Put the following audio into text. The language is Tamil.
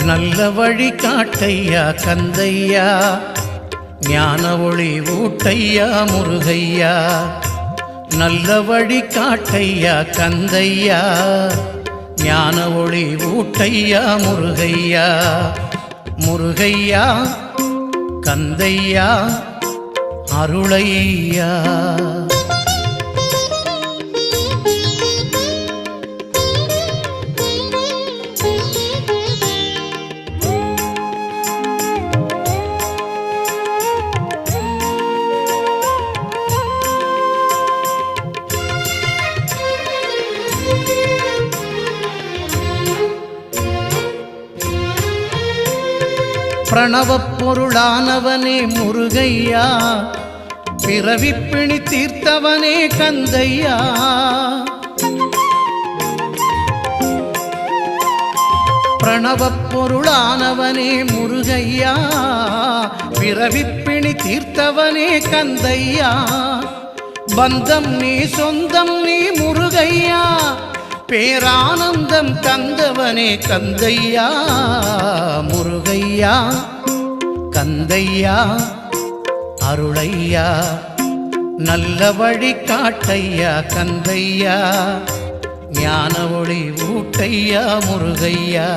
நல்ல வழி காட்டையா கந்தையா, ஞான ஒளி ஊட்டையா முருகையா. நல்ல வழி காட்டையா கந்தையா, ஞான ஒளி ஊட்டையா முருகையா. முருகையா கந்தையா அருளையா. பிரணவப் பொருளானவனே முருகையா, பிறவிப்பிணி தீர்த்தவனே கந்தையா. பிரணவப் பொருளானவனே முருகையா, பிறவிப்பிணி தீர்த்தவனே கந்தையா. பந்தம் நீ சொந்தம் நீ முருகையா, பேரானந்தம் தந்தவனே கந்தையா. முருகையா கந்தையா அருளையா. நல்ல வழி காட்டையா கந்தையா, ஞான ஒளி ஊட்டையா முருகையா.